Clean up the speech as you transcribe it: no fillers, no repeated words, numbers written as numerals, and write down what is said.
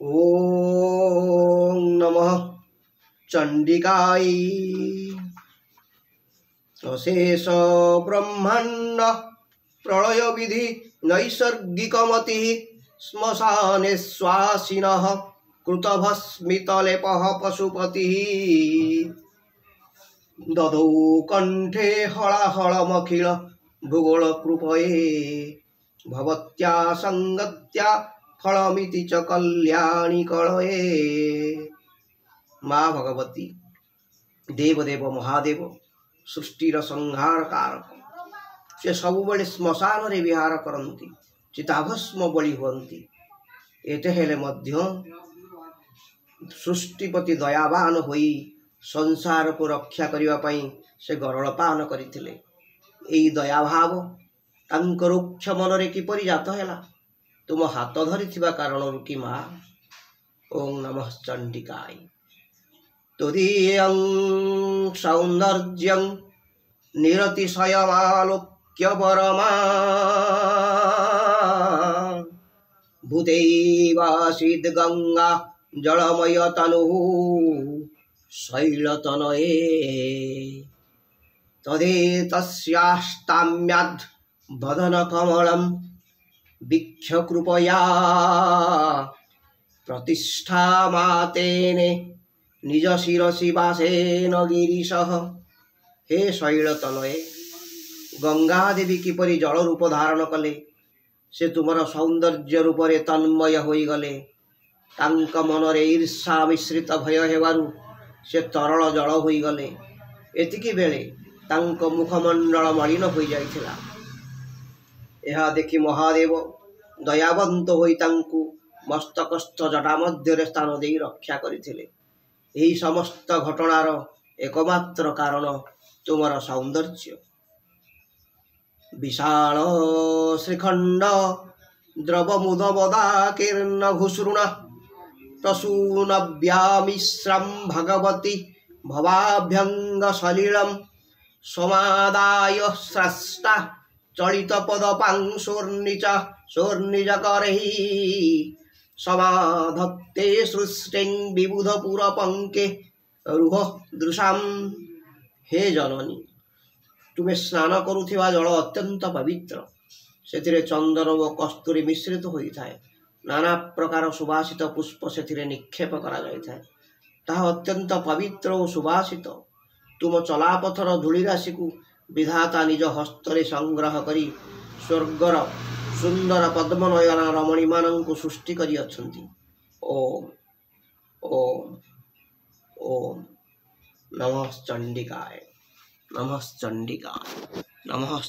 ओम नमः चंडिकाय। अशेष ब्रह्मांड प्रलय विधि नैसर्गिकमति श्मशाने श्वासिनः कृतभस्मितलेपः पशुपतिः ददौ कंठे हलाहलमखिल भूगोल कृपये भवत्या संगत्या फलमिति च कल्याणी कलये। माँ भगवती देवदेव महादेव सृष्टिर संहार कारक से सबुबले श्मशान रे विहार करती चिताभस्म बलि हुअन्ति। एते हेले मध्य सृष्टिपति दयावान होई संसार को रक्षा करिवा पई से गरलपान करिथिले। एई दयाभाव तांकर रुक्ष मनरे किपरि जात हैला तुम हाथ धरिथिबा कारणरु कि माँ। ओम नमः चंडिकाय। तुदीयं सौंदर्यं निरतिशयमालोक्य परमा भूतैवासीद् गंगा जलमय तनुः शैलतनये तदेतस्यास्ताम्याद् वदन कमलं वीक्ष्य कृपया प्रतिष्ठा मातेने निज शिरसि वासेन गिरीशः। हे शैलतनये गंगा देवी किपरि जल रूप धारण कले से तुमर सौंदर्य रूपरे तन्मय होई गले। तांक मनरे ईर्षा मिश्रित भय हेबारु से तरल जल होई गले। एतिकी बेले तांक मुखमंडल मलिन होई जाइथिला। यह देखि महादेव दयावंत होई तांकु मस्तकस्थ जटा मध्य स्थान देई रक्षा करिथिले। एही समस्त घटनार एकमात्र कारण तुमर सौंदर्य। विशाल श्रीखंड द्रवमुदबदाकीर्ण घुसृण प्रसूनव्यामिश्रं भगवती भवाभ्यंग सलिलं समादाय स्रष्टा चलित पदपांशोर्निजकरैः समाधत्ते सृष्टिं विबुधपुरपङ्के रुह दृशां। हे जननी तुम्हें स्नान करुथिबा जल अत्यंत पवित्र। सेथिरे चंदन व कस्तूरी मिश्रित होइथाए। नाना प्रकार सुवासित पुष्प सेथिरे निक्षेप करा जाइथाए। ताहा अत्यंत पवित्र और सुवासित। तुम चलापथर धूली राशि को विधाता निज हस्तरे संग्रह करी स्वर्गर सुंदर पद्मनयन रमणी मानंकु सृष्टि करी अछंती। ओम ओम ओम नमः चंडिकाय नमः चंडिकाय नमः।